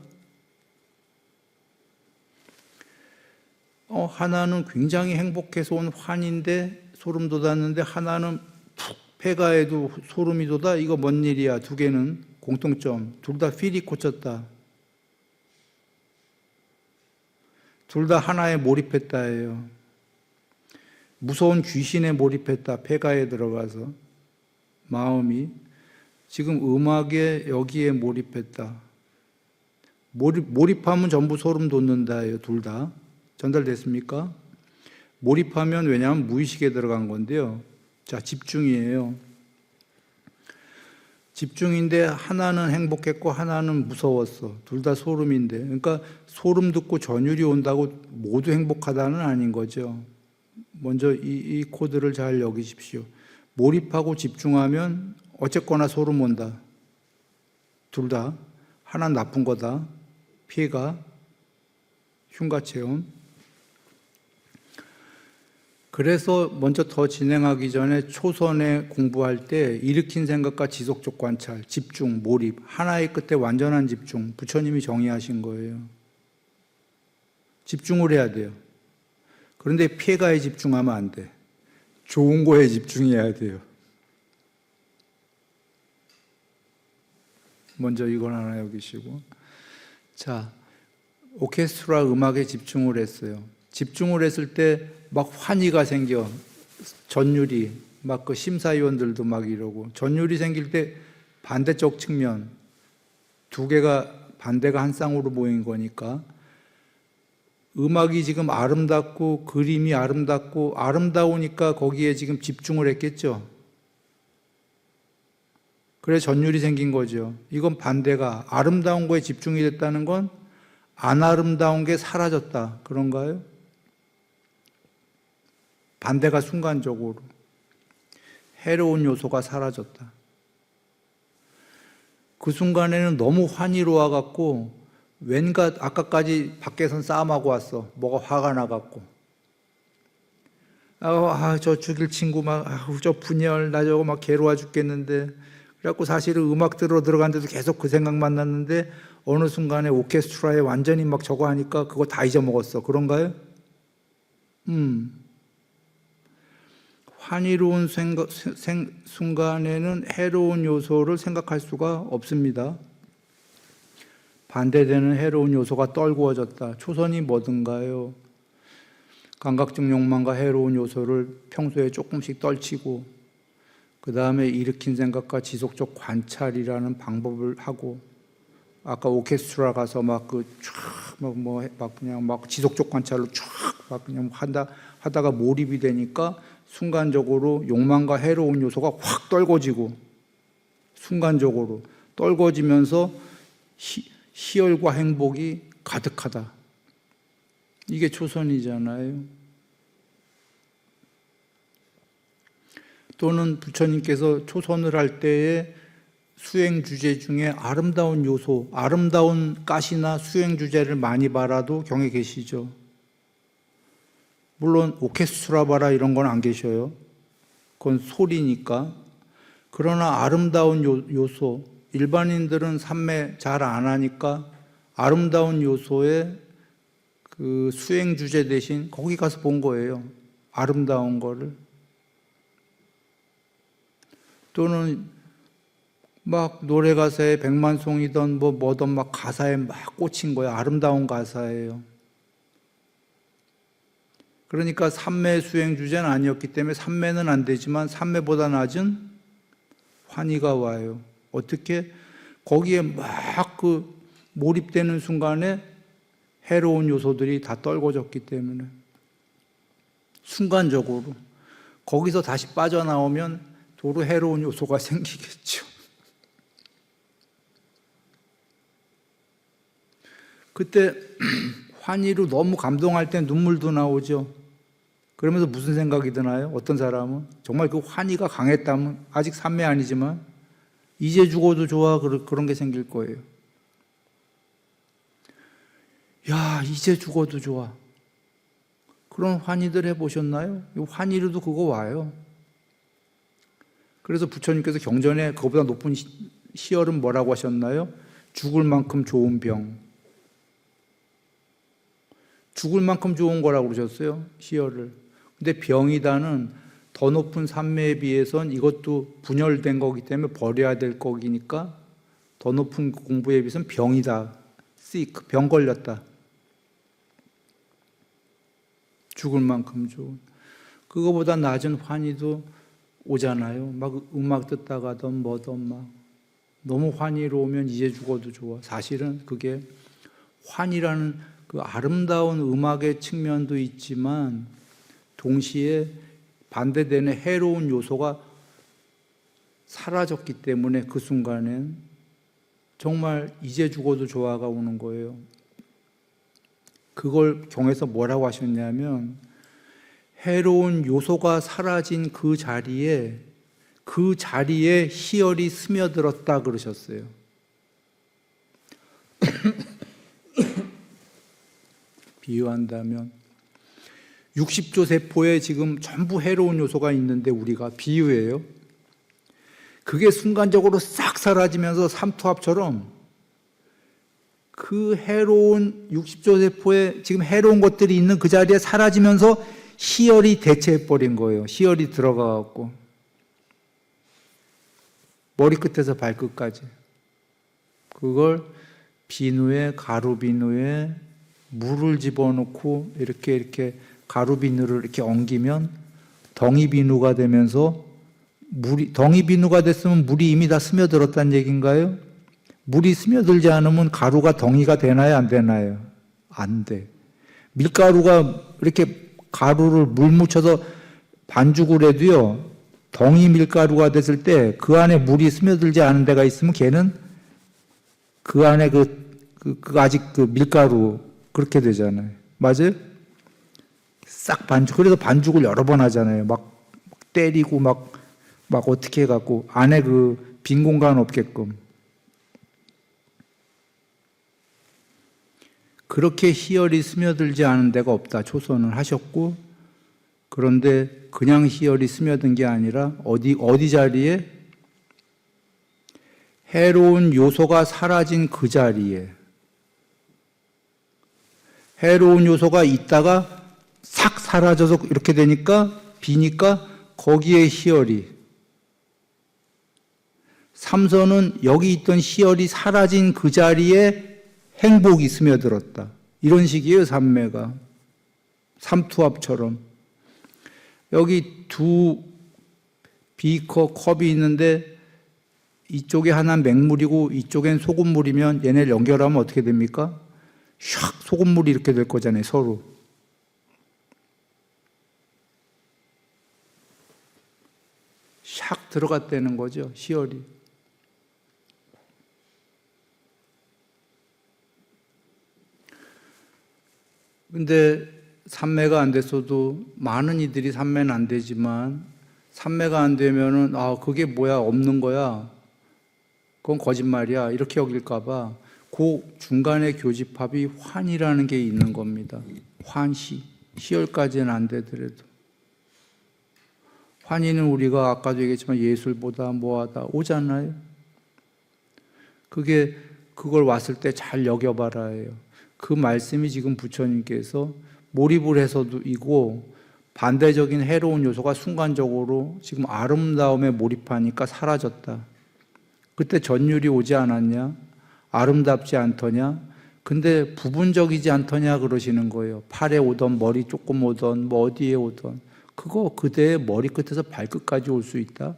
하나는 굉장히 행복해서 온 환인데 소름 돋았는데, 하나는 푹 폐가에도 소름이 돋아. 이거 뭔 일이야? 두 개는 공통점. 둘 다 필이 꽂혔다. 둘 다 하나에 몰입했다예요. 무서운 귀신에 몰입했다. 폐가에 들어가서 마음이 지금 음악에 여기에 몰입했다. 몰입하면 전부 소름 돋는다예요. 둘 다. 전달됐습니까? 몰입하면, 왜냐하면 무의식에 들어간 건데요. 자, 집중이에요. 집중인데 하나는 행복했고 하나는 무서웠어. 둘 다 소름인데. 그러니까 소름 듣고 전율이 온다고 모두 행복하다는 아닌 거죠. 먼저 이 코드를 잘 여기십시오. 몰입하고 집중하면 어쨌거나 소름 온다. 둘 다. 하나는 나쁜 거다. 피해가. 흉가체험. 그래서 먼저 더 진행하기 전에 초선에 공부할 때 일으킨 생각과 지속적 관찰, 집중, 몰입, 하나의 끝에 완전한 집중, 부처님이 정의하신 거예요. 집중을 해야 돼요. 그런데 폐가에 집중하면 안 돼. 좋은 거에 집중해야 돼요. 먼저 이걸 하나 여기시고. 자, 오케스트라 음악에 집중을 했어요. 집중을 했을 때 막 환희가 생겨. 전율이 막 그 심사위원들도 막 이러고, 전율이 생길 때 반대쪽 측면 두 개가 반대가 한 쌍으로 모인 거니까, 음악이 지금 아름답고 그림이 아름답고 아름다우니까 거기에 지금 집중을 했겠죠. 그래 전율이 생긴 거죠. 이건 반대가, 아름다운 거에 집중이 됐다는 건 안 아름다운 게 사라졌다, 그런가요? 반대가 순간적으로 해로운 요소가 사라졌다. 그 순간에는 너무 환희로워 갖고 왠가 아까까지 밖에선 싸움하고 왔어. 뭐가 화가 나갖고, 저 죽일 친구 막, 저 분열, 나 저거 막 괴로워 죽겠는데. 그래갖고 사실은 음악 들어간데도 계속 그 생각만 났는데, 어느 순간에 오케스트라에 완전히 막 저거 하니까 그거 다 잊어먹었어. 그런가요? 환희로운 순간에는 해로운 요소를 생각할 수가 없습니다. 반대되는 해로운 요소가 떨구어졌다. 초선이 뭐든가요? 감각적 욕망과 해로운 요소를 평소에 조금씩 떨치고 그 다음에 일으킨 생각과 지속적 관찰이라는 방법을 하고, 아까 오케스트라 가서 막 그쫙막 지속적 관찰로 쫙막 그냥 하다가 몰입이 되니까 순간적으로 욕망과 해로운 요소가 확 떨궈지고, 순간적으로 떨궈지면서 희열과 행복이 가득하다. 이게 초선이잖아요. 또는 부처님께서 초선을 할 때에 수행 주제 중에 아름다운 요소, 아름다운 가시나 수행 주제를 많이 봐라도 경에 계시죠. 물론 오케스트라 봐라 이런 건 안 계셔요. 그건 소리니까. 그러나 아름다운 요소, 일반인들은 삼매 잘 안 하니까 아름다운 요소에 그 수행 주제 대신 거기 가서 본 거예요. 아름다운 거를. 또는 막 노래 가사에 백만송이든 뭐든 막 가사에 막 꽂힌 거예요. 아름다운 가사예요. 그러니까 삼매 수행 주제는 아니었기 때문에 삼매는 안 되지만 삼매보다 낮은 환희가 와요. 어떻게? 거기에 막 그 몰입되는 순간에 해로운 요소들이 다 떨궈졌기 때문에 순간적으로 거기서 다시 빠져나오면 도로 해로운 요소가 생기겠죠. 그때 환희로 너무 감동할 때 눈물도 나오죠. 그러면서 무슨 생각이 드나요? 어떤 사람은 정말 그 환희가 강했다면, 아직 삼매 아니지만 이제 죽어도 좋아, 그런 게 생길 거예요. 야, 이제 죽어도 좋아. 그런 환희들 해보셨나요? 환희로도 그거 와요. 그래서 부처님께서 경전에 그거보다 높은 희열은 뭐라고 하셨나요? 죽을 만큼 좋은 병. 죽을 만큼 좋은 거라고 그러셨어요, 희열을. 근데 병이다는 더 높은 삼매에 비해선 이것도 분열된 거기 때문에 버려야 될 거기니까 더 높은 공부에 비해서는 병이다. sick, 병 걸렸다. 죽을 만큼 좋은. 그거보다 낮은 환희도 오잖아요. 막 음악 듣다가든 뭐든 막 너무 환희로우면 이제 죽어도 좋아. 사실은 그게 환희라는 그 아름다운 음악의 측면도 있지만 동시에 반대되는 해로운 요소가 사라졌기 때문에 그 순간엔 정말 이제 죽어도 좋아가 오는 거예요. 그걸 경에서 뭐라고 하셨냐면 해로운 요소가 사라진 그 자리에 희열이 스며들었다 그러셨어요. 비유한다면 60조 세포에 지금 전부 해로운 요소가 있는데 우리가 비유예요. 그게 순간적으로 싹 사라지면서 삼투압처럼 그 해로운 60조 세포에 지금 해로운 것들이 있는 그 자리에 사라지면서 희열이 대체해버린 거예요. 희열이 들어가갖고 머리끝에서 발끝까지. 그걸 비누에, 가루 비누에 물을 집어넣고 이렇게 가루 비누를 이렇게 엉기면 덩이 비누가 되면서 덩이 비누가 됐으면 물이 이미 다 스며들었다는 얘기인가요? 물이 스며들지 않으면 가루가 덩이가 되나요? 안 되나요? 안 돼. 밀가루가 이렇게 가루를 물 묻혀서 반죽을 해도요, 덩이 밀가루가 됐을 때 그 안에 물이 스며들지 않은 데가 있으면 걔는 그 안에 아직 그 밀가루 그렇게 되잖아요. 맞아요? 싹 그래서 반죽을 여러 번 하잖아요. 막 때리고 막 어떻게 해갖고 안에 그 빈 공간 없게끔. 그렇게 희열이 스며들지 않은 데가 없다 초선을 하셨고, 그런데 그냥 희열이 스며든 게 아니라 어디 자리에? 해로운 요소가 사라진 그 자리에. 해로운 요소가 있다가 싹 사라져서 이렇게 되니까 비니까 거기에 희열이. 삼손은 여기 있던 희열이 사라진 그 자리에 행복이 스며들었다. 이런 식이에요, 삼매가. 삼투압처럼. 여기 두 비커 컵이 있는데 이쪽에 하나는 맹물이고 이쪽엔 소금물이면 얘네를 연결하면 어떻게 됩니까? 샥 소금물이 이렇게 될 거잖아요, 서로. 샥 들어갔다는 거죠, 희열이. 근데 삼매가 안 됐어도 많은 이들이 삼매는 안 되지만 삼매가 안 되면은 그게 뭐야 없는 거야 그건 거짓말이야 이렇게 여길까봐 그 중간에 교집합이 환이라는 게 있는 겁니다. 환시 희열까지는 안 되더라도 환희는 우리가 아까도 얘기했지만 예술보다 뭐하다 오잖아요. 그걸 왔을 때 잘 여겨봐라예요. 그 말씀이 지금 부처님께서 몰입을 해서도 이고 반대적인 해로운 요소가 순간적으로 지금 아름다움에 몰입하니까 사라졌다. 그때 전율이 오지 않았냐? 아름답지 않더냐? 근데 부분적이지 않더냐 그러시는 거예요. 팔에 오던 머리 조금 오던 뭐 어디에 오던 그거 그대의 머리끝에서 발끝까지 올 수 있다.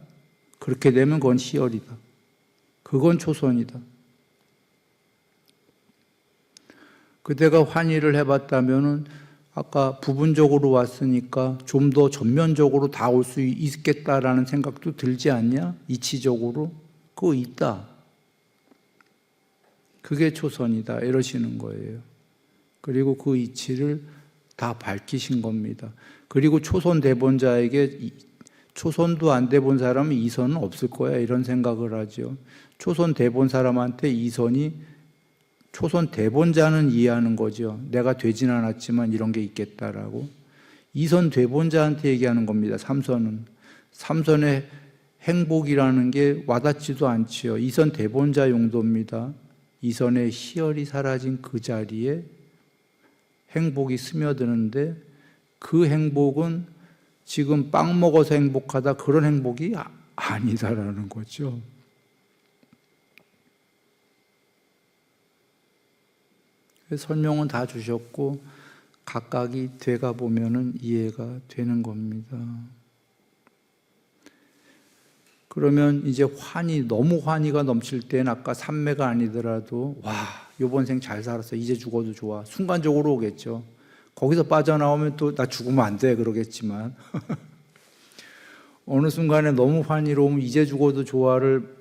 그렇게 되면 그건 희열이다. 그건 초선이다. 그대가 환희를 해봤다면은 아까 부분적으로 왔으니까 좀 더 전면적으로 다 올 수 있겠다라는 생각도 들지 않냐? 이치적으로 그거 있다. 그게 초선이다 이러시는 거예요. 그리고 그 이치를 다 밝히신 겁니다. 그리고 초선 대본자에게 초선도 안 돼본 사람은 이선은 없을 거야 이런 생각을 하죠. 초선 돼본 사람한테 이선이 초선 대본자는 이해하는 거죠. 내가 되진 않았지만 이런 게 있겠다라고. 이선 대본자한테 얘기하는 겁니다. 삼선은. 삼선의 행복이라는 게 와닿지도 않지요. 이선 대본자 용도입니다. 이선의 희열이 사라진 그 자리에 행복이 스며드는데 그 행복은 지금 빵 먹어서 행복하다 그런 행복이 아니다라는 거죠. 설명은 다 주셨고 각각이 돼가 보면은 이해가 되는 겁니다. 그러면 이제 너무 환희가 넘칠 때는 아까 삼매가 아니더라도 요번 생 잘 살았어 이제 죽어도 좋아 순간적으로 오겠죠. 거기서 빠져나오면 또 나 죽으면 안 돼 그러겠지만 어느 순간에 너무 환희로우면 이제 죽어도 좋아를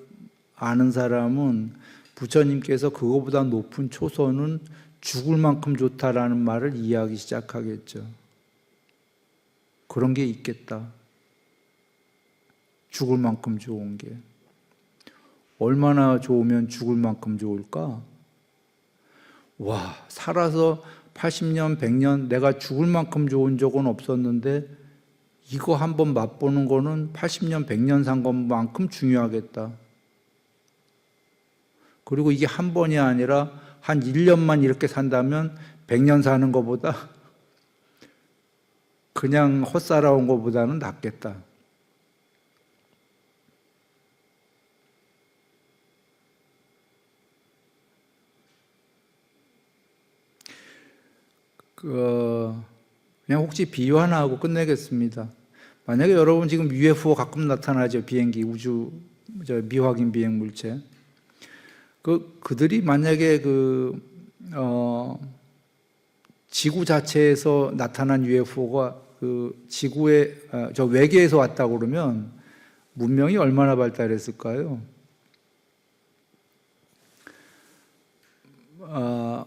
아는 사람은 부처님께서 그거보다 높은 초선은 죽을 만큼 좋다라는 말을 이해하기 시작하겠죠. 그런 게 있겠다. 죽을 만큼 좋은 게. 얼마나 좋으면 죽을 만큼 좋을까? 살아서 80년, 100년 내가 죽을 만큼 좋은 적은 없었는데 이거 한번 맛보는 거는 80년, 100년 산 것만큼 중요하겠다. 그리고 이게 한 번이 아니라 한 1년만 이렇게 산다면 100년 사는 것보다 그냥 헛살아온 것보다는 낫겠다. 그냥 혹시 비유 하나 하고 끝내겠습니다. 만약에 여러분 지금 UFO 가끔 나타나죠. 비행기, 미확인 비행 물체. 그들이 만약에 지구 자체에서 나타난 UFO가 지구의 외계에서 왔다고 그러면 문명이 얼마나 발달했을까요?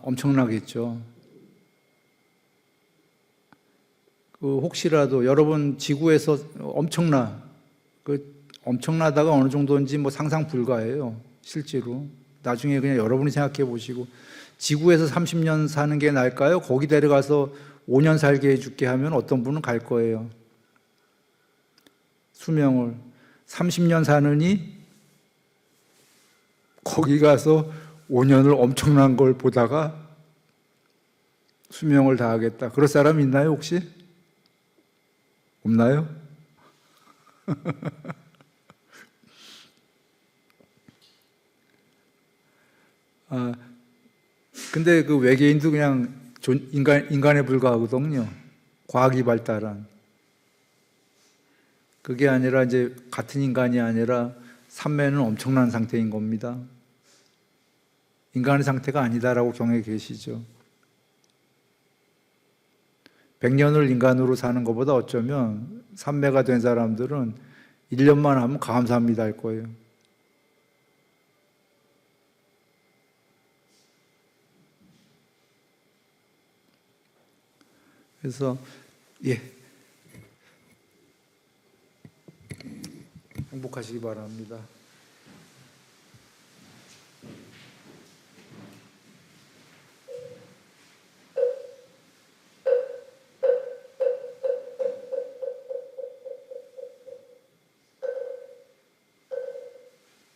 엄청나겠죠. 혹시라도 여러분 지구에서 엄청나다가 어느 정도인지 상상 불가해요. 실제로. 나중에 그냥 여러분이 생각해 보시고 지구에서 30년 사는 게 나을까요? 거기 데려가서 5년 살게 해줄게 하면 어떤 분은 갈 거예요. 수명을 30년 사느니 거기 가서 5년을 엄청난 걸 보다가 수명을 다하겠다. 그럴 사람 있나요 혹시? 없나요? 아, 근데 그 외계인도 그냥 인간에 불과하거든요. 과학이 발달한. 그게 아니라 이제 같은 인간이 아니라 삼매는 엄청난 상태인 겁니다. 인간의 상태가 아니다라고 경에 계시죠. 100년을 인간으로 사는 것보다 어쩌면 삼매가 된 사람들은 1년만 하면 감사합니다 할 거예요. 그래서 예, 행복하시기 바랍니다.